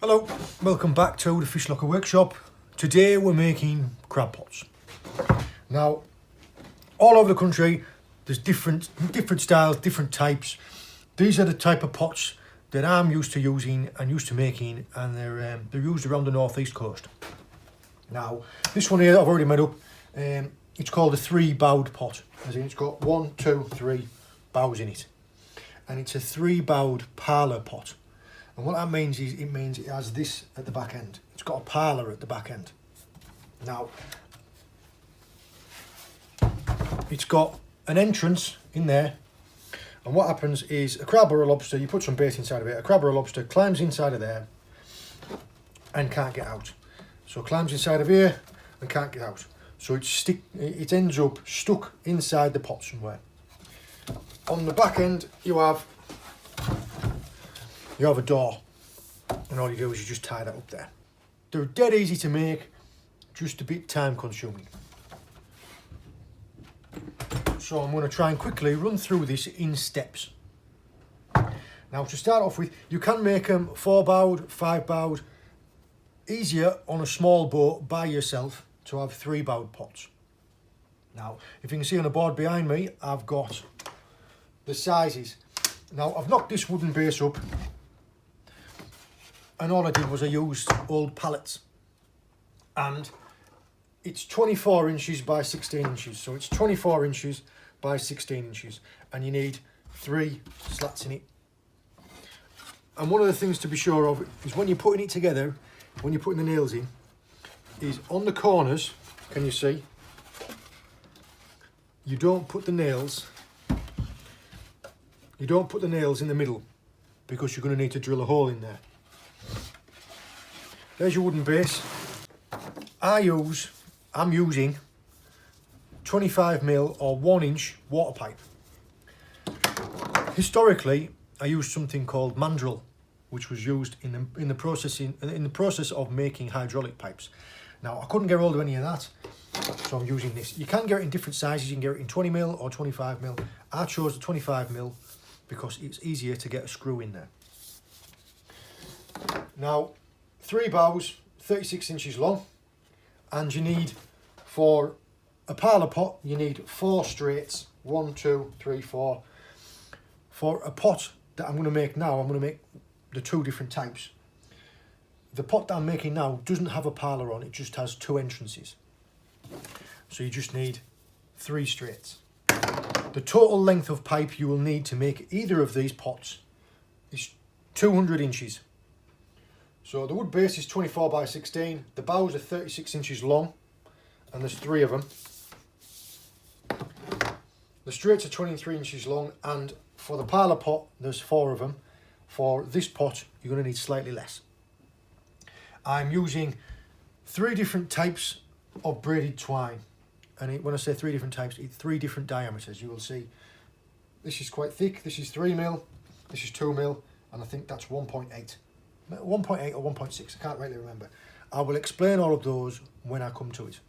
Hello, welcome back to the Fish Locker Workshop. Today we're making crab pots. Now, all over the country there's different styles, different types. These are the type of pots that I'm used to using and used to making, and they're used around the northeast coast. Now, this one here that I've already made up, it's called a 3-bowed pot, as in it's got 1, 2, 3 bows in it, and it's a 3-bowed parlour pot. And what that means is it has this at the back end. It's got a parlour at the back end. Now, it's got an entrance in there, and what happens is a crab or a lobster, you put some bait inside of it, a crab or a lobster climbs inside of there and can't get out. So it climbs inside of here and can't get out. So it ends up stuck inside the pot somewhere. On the back end you have a door, and all you do is you just tie that up there. They're dead easy to make, just a bit time consuming. So I'm going to try and quickly run through this in steps. Now, to start off with, you can make them 4-bowed, 5-bowed. Easier on a small boat by yourself to have 3-bowed pots. Now, if you can see on the board behind me, I've got the sizes. Now, I've knocked this wooden base up, and all I did was I used old pallets, and it's 24 inches by 16 inches, so it's 24 inches by 16 inches, and you need 3 slats in it. And one of the things to be sure of is when you're putting it together, when you're putting the nails in, is on the corners, can you see, you don't put the nails in the middle, because you're going to need to drill a hole in there. There's your wooden base. I'm using 25mm or 1-inch water pipe. Historically, I used something called mandrel, which was used in the process of making hydraulic pipes. Now, I couldn't get hold of any of that, so I'm using this. You can get it in different sizes. You can get it in 20mm or 25mm. I chose the 25mm because it's easier to get a screw in there. Now, 3 bows, 36 inches long, and you need, for a parlour pot, you need 4 straights, 1, 2, 3, 4. For a pot that I'm going to make now, I'm going to make the 2 different types. The pot that I'm making now doesn't have a parlour on, it just has 2 entrances. So you just need 3 straights. The total length of pipe you will need to make either of these pots is 200 inches. So the wood base is 24 by 16, the bows are 36 inches long, and there's 3 of them. The straights are 23 inches long, and for the parlour pot there's 4 of them. For this pot you're going to need slightly less. I'm using 3 different types of braided twine, and when I say 3 different types, it's 3 different diameters. You will see this is quite thick, this is 3mm, this is 2mm, and I think that's 1.8 or 1.6, I can't really remember. I will explain all of those when I come to it.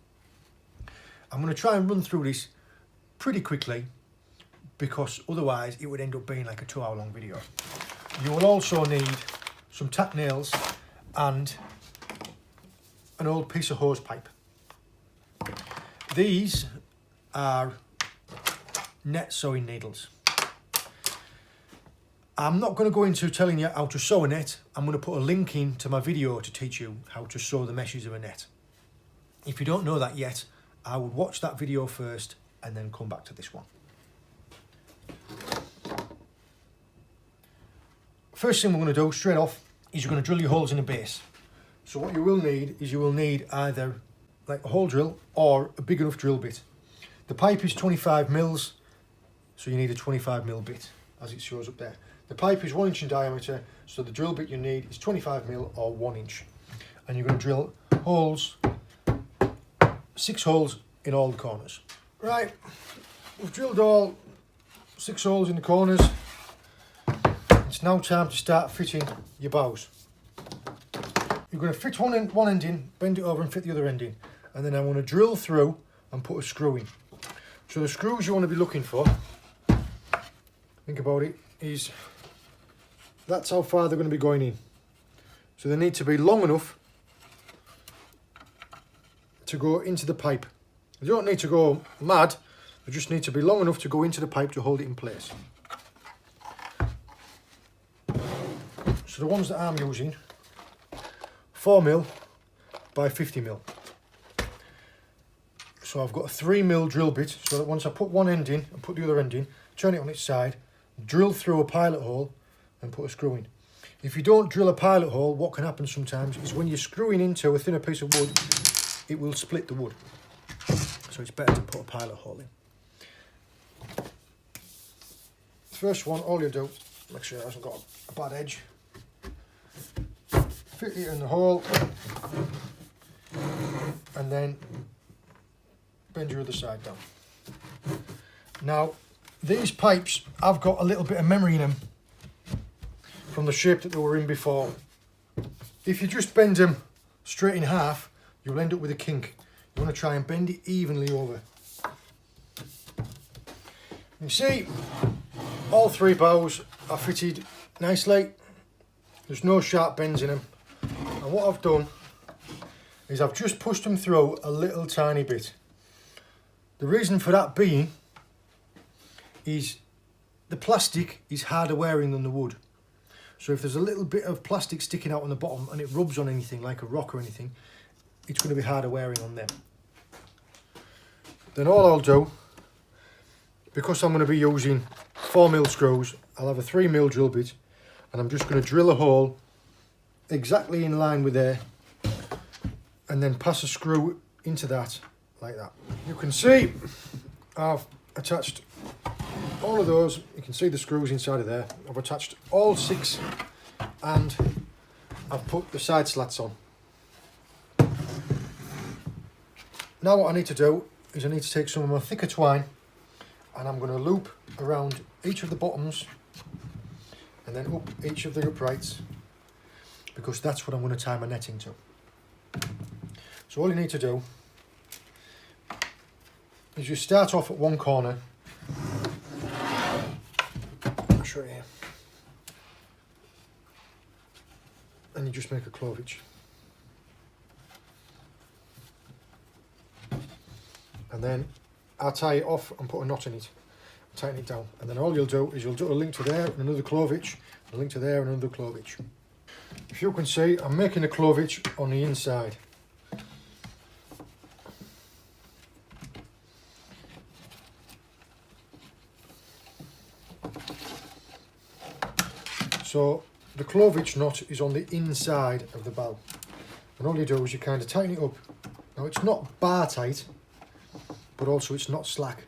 I'm going to try and run through this pretty quickly, because otherwise it would end up being like a 2-hour long video. You will also need some tack nails and an old piece of hose pipe. These are net sewing needles. I'm not going to go into telling you how to sew a net. I'm going to put a link in to my video to teach you how to sew the meshes of a net. If you don't know that yet, I would watch that video first and then come back to this one. First thing we're going to do straight off is you're going to drill your holes in the base. So what you will need either like a hole drill or a big enough drill bit. The pipe is 25mm, so you need a 25mm bit, as it shows up there. The pipe is 1 inch in diameter, so the drill bit you need is 25mm or 1 inch. And you're going to drill holes, 6 holes in all the corners. Right, we've drilled all 6 holes in the corners. It's now time to start fitting your bows. You're going to fit one end in, bend it over and fit the other end in. And then I want to drill through and put a screw in. So the screws you want to be looking for, think about it, is that's how far they're going to be going in. So they need to be long enough to go into the pipe. They don't need to go mad, they just need to be long enough to go into the pipe to hold it in place. So the ones that I'm using, 4mm by 50mm. So I've got a 3mm drill bit, so that once I put one end in and put the other end in, turn it on its side, drill through a pilot hole and put a screw in. If you don't drill a pilot hole, what can happen sometimes is when you're screwing into a thinner piece of wood, it will split the wood. So it's better to put a pilot hole in. First one, all you do, make sure it hasn't got a bad edge. Fit it in the hole and then bend your other side down. Now, these pipes have got a little bit of memory in them from the shape that they were in before. If you just bend them straight in half, you'll end up with a kink. You want to try and bend it evenly over. You see, all three bows are fitted nicely. There's no sharp bends in them. And what I've done is I've just pushed them through a little tiny bit. The reason for that being is the plastic is harder wearing than the wood. So if there's a little bit of plastic sticking out on the bottom and it rubs on anything like a rock or anything, it's going to be harder wearing on them. Then all I'll do, because I'm going to be using 4mm screws, I'll have a 3mm drill bit and I'm just going to drill a hole exactly in line with there and then pass a screw into that like that. You can see I've attached all of those. You can see the screws inside of there. I've attached all 6 and I've put the side slats on. Now what I need to do is I need to take some of my thicker twine and I'm going to loop around each of the bottoms and then up each of the uprights, because that's what I'm going to tie my netting to. So all you need to do is you start off at one corner. I'll show you here. And you just make a clovage. And then I'll tie it off and put a knot in it, tighten it down. And then all you'll do is you'll do a link to there and another clovage, a link to there and another clovage. If you can see, I'm making a clovage on the inside. So the clovage knot is on the inside of the bow. And all you do is you kind of tighten it up. Now it's not bar tight, but also it's not slack,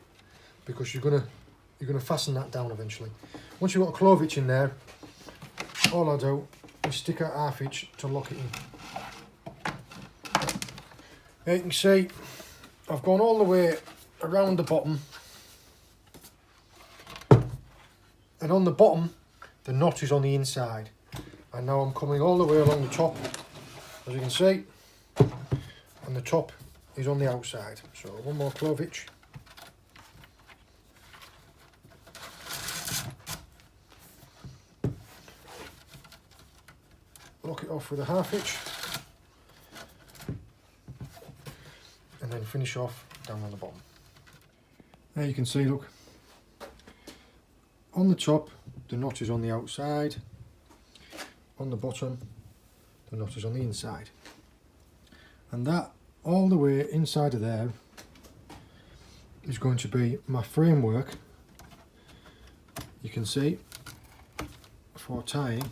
because you're gonna fasten that down eventually. Once you've got a clovage in there, all I do is stick out 1/2 inch to lock it in. Now you can see I've gone all the way around the bottom, and on the bottom the knot is on the inside, and now I'm coming all the way along the top, as you can see, and the top is on the outside. So one more clovage. Lock it off with a 1/2 inch and then finish off down on the bottom. There you can see, look, on the top the knot is on the outside, on the bottom the knot is on the inside, and that all the way inside of there is going to be my framework, you can see, for tying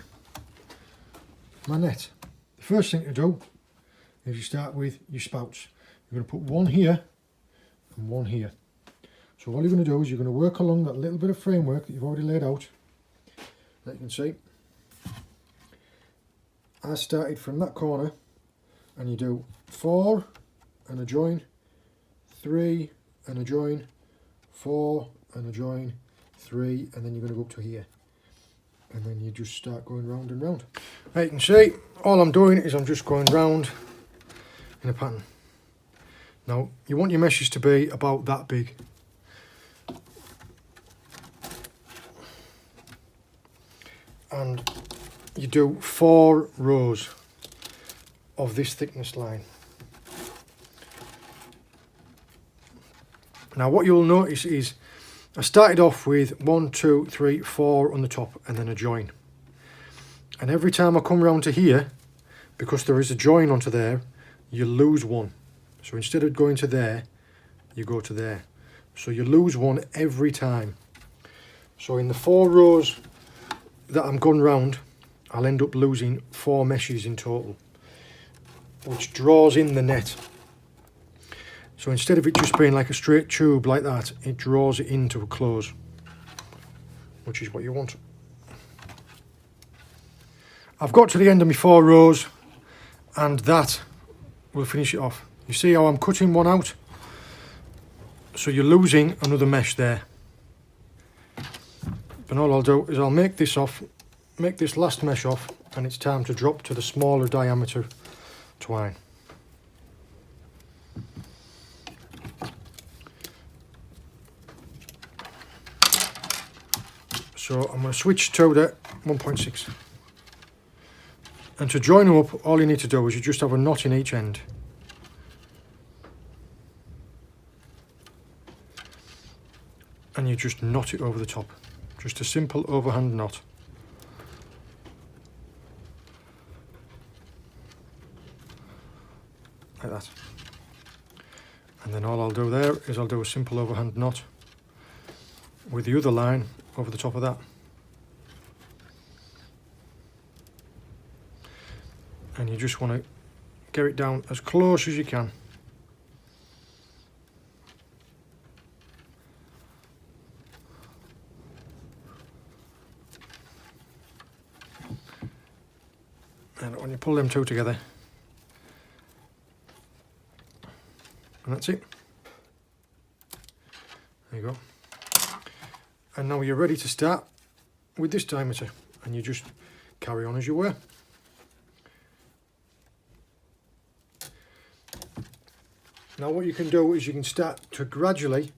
my net. The first thing to do is you start with your spouts. You're going to put one here and one here. So all you're going to do is you're going to work along that little bit of framework that you've already laid out. That you can see. I started from that corner, and you do 4 and a join, 3 and a join, 4 and a join, 3, and then you're going to go up to here. And then you just start going round and round. Right, you can see all I'm doing is I'm just going round in a pattern. Now you want your meshes to be about that big. And you do 4 rows. of this thickness line. Now what you'll notice is I started off with 1, 2, 3, 4 on the top and then a join. And every time I come round to here, because there is a join onto there, you lose one. So instead of going to there, you go to there. So you lose one every time. So in the 4 rows that I'm going round, I'll end up losing 4 meshes in total, which draws in the net. So instead of it just being like a straight tube like that, it draws it into a close, which is what you want. I've got to the end of my 4 rows and that will finish it off. You see how I'm cutting one out? So you're losing another mesh there. And all I'll do is I'll make this last mesh off, and it's time to drop to the smaller diameter twine. So I'm going to switch to the 1.6. And to join them up, all you need to do is you just have a knot in each end. And you just knot it over the top. Just a simple overhand knot. Like that. And then all I'll do there is I'll do a simple overhand knot with the other line over the top of that. And you just want to get it down as close as you can. And when you pull them two together, and that's it. There you go. And now you're ready to start with this diameter, and you just carry on as you were. Now what you can do is you can start to gradually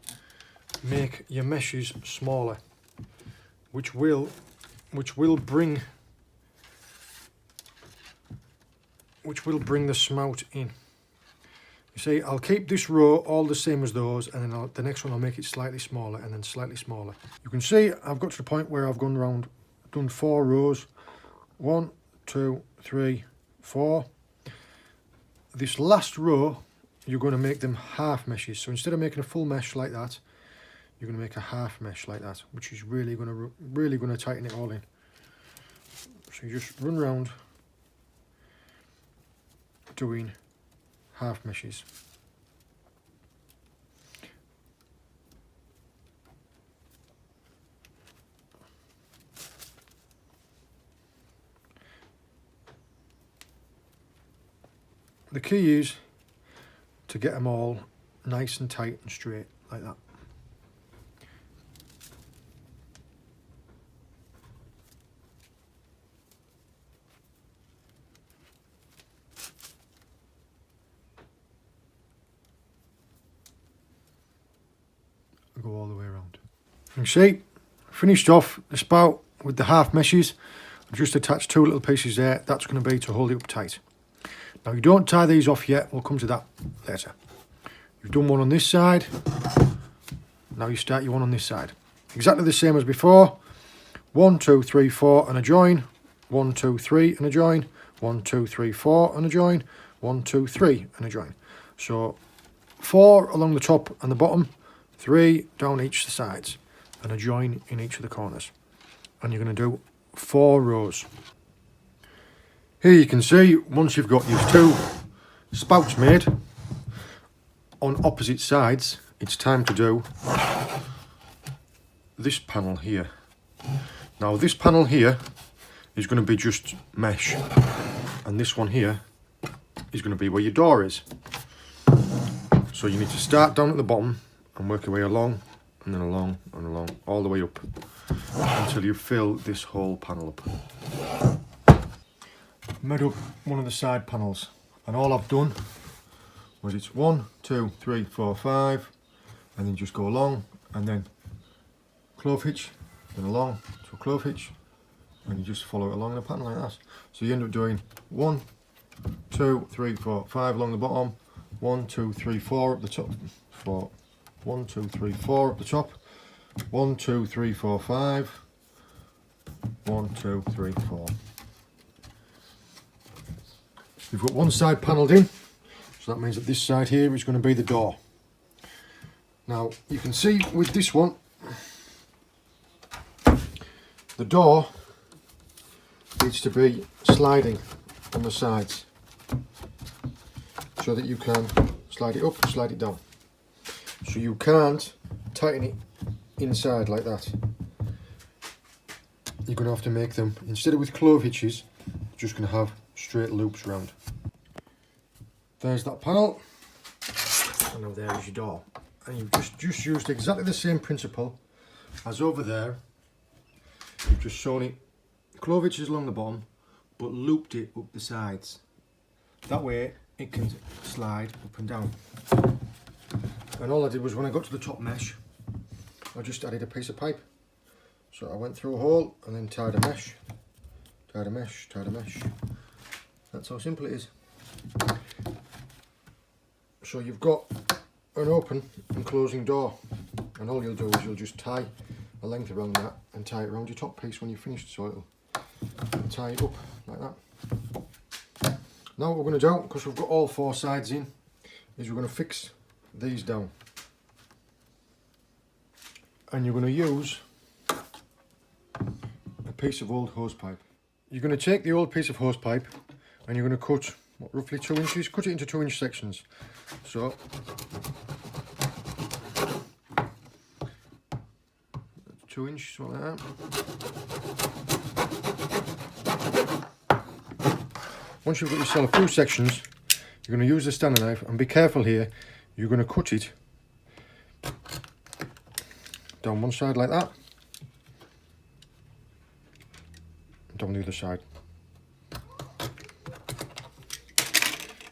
make your meshes smaller, which will bring the smout in. You see, I'll keep this row all the same as those, and then the next one I'll make it slightly smaller and then slightly smaller. You can see I've got to the point where I've gone round, done 4 rows. 1, 2, 3, 4. This last row, you're going to make them half meshes. So instead of making a full mesh like that, you're going to make a half mesh like that, which is really going to tighten it all in. So you just run round doing half meshes. The key is to get them all nice and tight and straight like that. Go all the way around. You see, finished off the spout with the half meshes. I've just attached 2 little pieces there. That's going to be to hold it up tight. Now you don't tie these off yet, we'll come to that later. You've done one on this side, now you start your one on this side. Exactly the same as before. 1, 2, 3, 4 and a join. 1, 2, 3 and a join. 1, 2, 3, 4 and a join. 1, 2, 3 and a join. So 4 along the top and the bottom, 3 down each of the sides, and a join in each of the corners. And you're going to do 4 rows. Here you can see, once you've got your 2 spouts made on opposite sides, it's time to do this panel here. Now this panel here is going to be just mesh, and this one here is going to be where your door is. So you need to start down at the bottom and work your way along, and then along and along, all the way up until you fill this whole panel up. Made up one of the side panels, and all I've done was it's 1, 2, 3, 4, 5, and then just go along, and then clove hitch, then along to a clove hitch, and you just follow it along in a pattern like that. So you end up doing 1, 2, 3, 4, 5 along the bottom. 1, 2, 3, 4 up the top. 4. 1, 2, 3, 4 up the top. 1, 2, 3, 4, 5. 1, 2, 3, 4. You've got one side panelled in, so that means that this side here is going to be the door. Now you can see with this one, the door needs to be sliding on the sides so that you can slide it up, slide it down. So you can't tighten it inside like that. You're going to have to make them, instead of with clove hitches, you're just going to have straight loops round. There's that panel, and now there is your door. And you've just used exactly the same principle as over there. You've just sewn it clove hitches along the bottom, but looped it up the sides. That way it can slide up and down. And all I did was, when I got to the top mesh, I just added a piece of pipe. So I went through a hole and then tied a mesh, tied a mesh, tied a mesh. That's how simple it is. So you've got an open and closing door, and all you'll do is you'll just tie a length around that and tie it around your top piece when you're finished, so it'll tie it up like that. Now what we're going to do, because we've got all four sides in, is we're going to fix these down. And you're going to use a piece of old hose pipe. You're going to take the old piece of hose pipe and you're going to cut, what, roughly 2 inches, cut it into 2-inch sections. So, 2 inch, something like that. Once you've got yourself a few sections, you're going to use the Stanley knife, and be careful here, you're going to cut it down one side like that, and down the other side.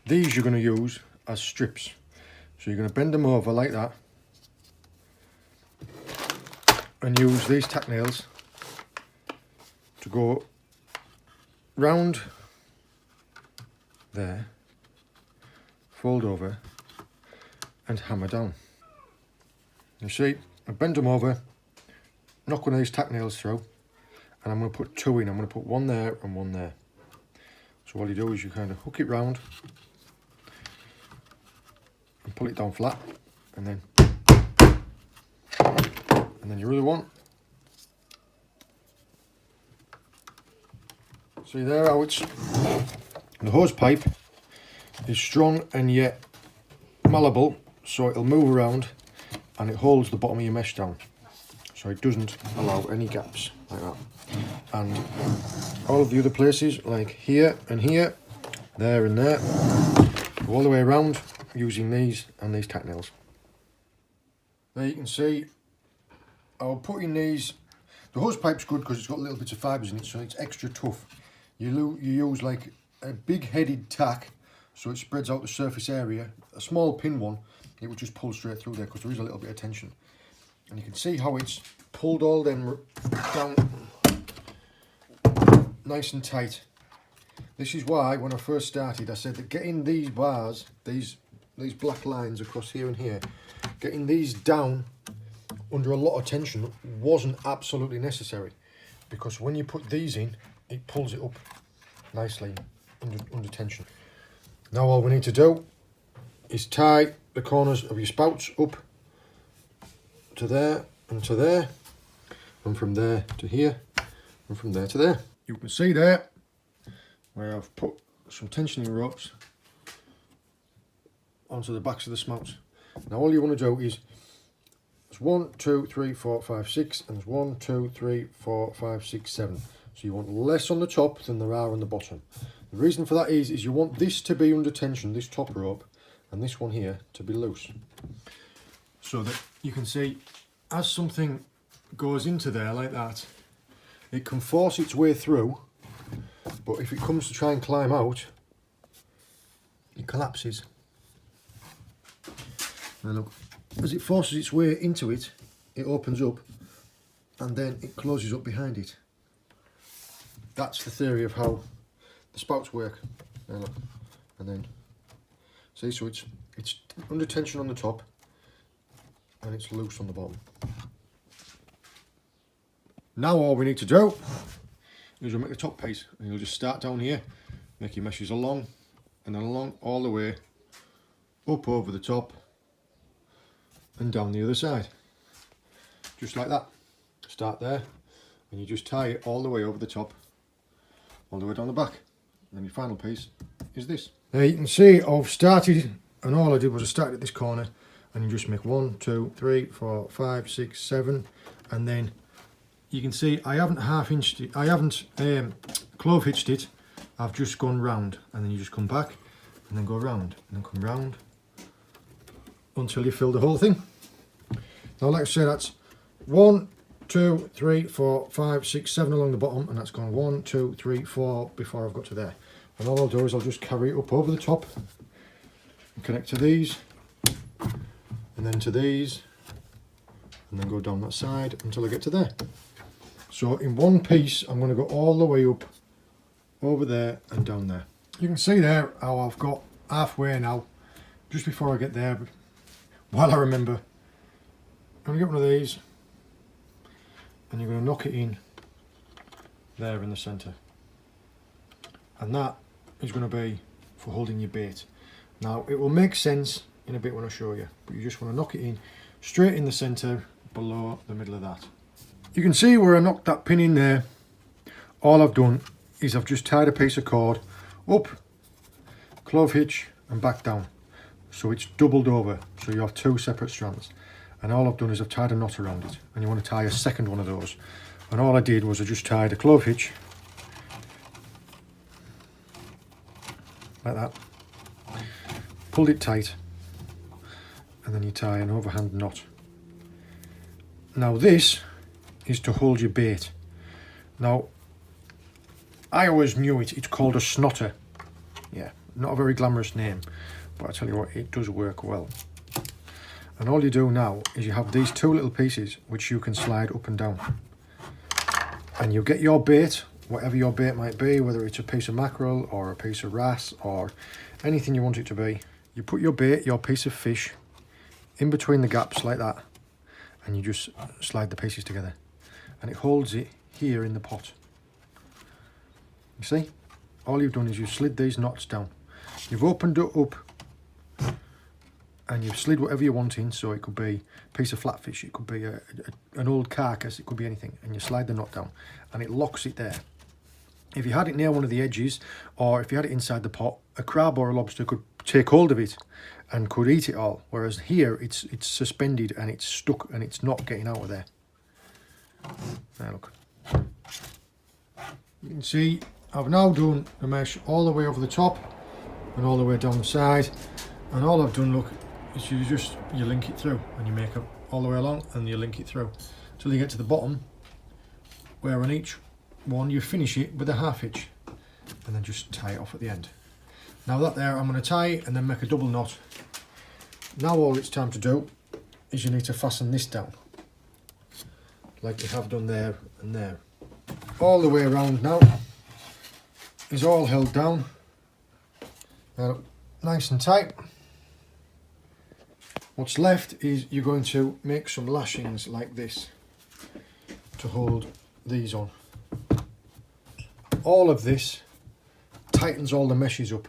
These you're going to use as strips, so you're going to bend them over like that and use these tack nails to go round there, fold over and hammer down. You see, I bend them over, knock one of these tack nails through, and I'm going to put 2 in. I'm going to put one there and one there. So all you do is you kind of hook it round and pull it down flat, and then your other one. See there how it's, the hose pipe is strong and yet malleable, so it'll move around and it holds the bottom of your mesh down, so it doesn't allow any gaps like that. And all of the other places, like here and here, there and there, go all the way around using these and these tack nails. There you can see I'll put in these. The hose pipe's good because it's got little bits of fibres in it, so it's extra tough. You use like a big headed tack, so it spreads out the surface area. A small pin one, it would just pull straight through there because there is a little bit of tension. And you can see how it's pulled all them down nice and tight. This is why when I first started I said that getting these bars, these black lines across here and here, getting these down under a lot of tension wasn't absolutely necessary, because when you put these in, it pulls it up nicely under tension. Now all we need to do is tie the corners of your spouts up to there and to there, and from there to here, and from there to there. You can see there where I've put some tensioning ropes onto the backs of the spouts. Now all you want to do is, there's 1, 2, 3, 4, 5, 6, and there's 1, 2, 3, 4, 5, 6, 7. So you want less on the top than there are on the bottom. The reason for that is you want this to be under tension, this top rope, and this one here to be loose. So that you can see, as something goes into there like that, it can force its way through, but if it comes to try and climb out, it collapses. Now look, as it forces its way into it, it opens up and then it closes up behind it. That's the theory of how the spouts work. There, look. And then, see, so it's under tension on the top and it's loose on the bottom. Now all we need to do is we'll make the top piece, and you'll just start down here, make your meshes along and then along all the way up over the top and down the other side, just like that. Start there and you just tie it all the way over the top, all the way down the back, and then your final piece is this. Now you can see I've started, and all I did was I started at this corner, and you just make 1, 2, 3, 4, 5, 6, 7, and then you can see I haven't half-inched it, I haven't clove hitched it, I've just gone round, and then you just come back and then go round and then come round until you fill the whole thing. Now like I say, that's 1, 2, 3, 4, 5, 6, 7 along the bottom, and that's gone 1, 2, 3, 4 before I've got to there. And all I'll do is I'll just carry it up over the top and connect to these, and then to these, and then go down that side until I get to there. So in one piece I'm going to go all the way up over there and down there. You can see there how I've got halfway now, just before I get there, but while I remember, I'm going to get one of these and you're going to knock it in there in the centre, and that is going to be for holding your bait. Now it will make sense in a bit when I show you, but you just want to knock it in straight in the centre below the middle of that. You can see where I knocked that pin in there. All I've done is I've just tied a piece of cord up, clove hitch and back down, so it's doubled over, so you have 2 separate strands. And all I've done is I've tied a knot around it, and you want to tie a second one of those. And all I did was I just tied a clove hitch like that, pulled it tight, and then you tie an overhand knot. Now this is to hold your bait. Now I always knew it's called a snotter. Yeah, not a very glamorous name, but I tell you what, it does work well. And all you do now is you have these 2 little pieces which you can slide up and down, and you get your bait, whatever your bait might be, whether it's a piece of mackerel or a piece of wrasse or anything you want it to be. You put your bait, your piece of fish, in between the gaps like that, and you just slide the pieces together, and it holds it here in the pot. You see, all you've done is you've slid these knots down, you've opened it up, and you've slid whatever you want in. So it could be a piece of flatfish, it could be an old carcass, it could be anything, and you slide the knot down and it locks it there. If you had it near one of the edges, or if you had it inside the pot, a crab or a lobster could take hold of it and could eat it all, whereas here it's suspended and it's stuck and it's not getting out of there. Now look, you can see I've now done the mesh all the way over the top and all the way down the side, and all I've done, look, is you link it through, and you make it all the way along and you link it through till you get to the bottom, where on each one you finish it with a half hitch and then just tie it off at the end. Now that there, I'm going to tie it and then make a double knot. Now all it's time to do is you need to fasten this down like you have done there and there. All the way around now is all held down, now nice and tight. What's left is you're going to make some lashings like this to hold these on. All of this tightens all the meshes up.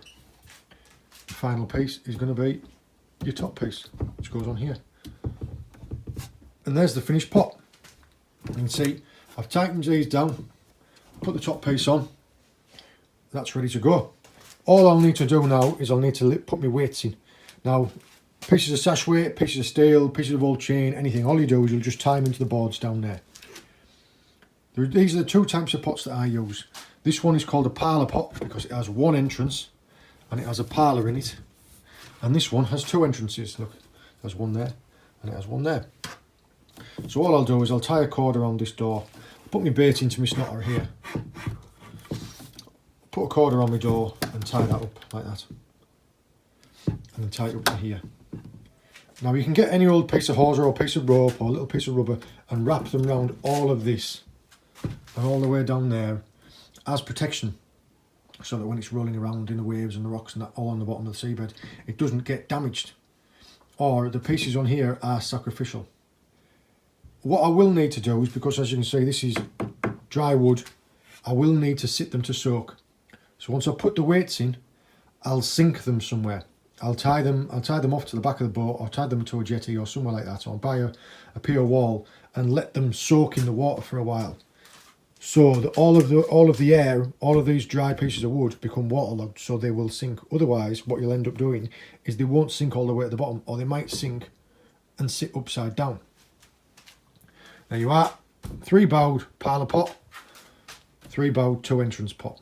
The final piece is going to be your top piece, which goes on here. And there's the finished pot. You can see I've tightened these down, put the top piece on, that's ready to go. All I'll need to do now is I'll need to put my weights in. Now, pieces of sash weight, pieces of steel, pieces of old chain, anything, all you do is you'll just tie them into the boards down there. These are the 2 types of pots that I use. This one is called a parlour pot because it has 1 entrance and it has a parlour in it. And this one has 2 entrances. Look, there's one there and it has one there. So all I'll do is I'll tie a cord around this door, put my bait into my snotter here, put a cord around my door and tie that up like that, and then tie it up to here. Now you can get any old piece of hawser or piece of rope or a little piece of rubber and wrap them around all of this and all the way down there as protection. so that when it's rolling around in the waves and the rocks and that all on the bottom of the seabed, it doesn't get damaged. Or the pieces on here are sacrificial. What I will need to do is, because as you can see this is dry wood, I will need to sit them to soak. So once I put the weights in, I'll sink them somewhere. I'll tie them off to the back of the boat, or tie them to a jetty or somewhere like that, or buy a pier wall and let them soak in the water for a while. So that all of the air, all of these dry pieces of wood become waterlogged, so they will sink. Otherwise, what you'll end up doing is they won't sink all the way at the bottom, or they might sink and sit upside down. There you are, 3-bowed parlour pot, 3-bowed 2-entrance pot.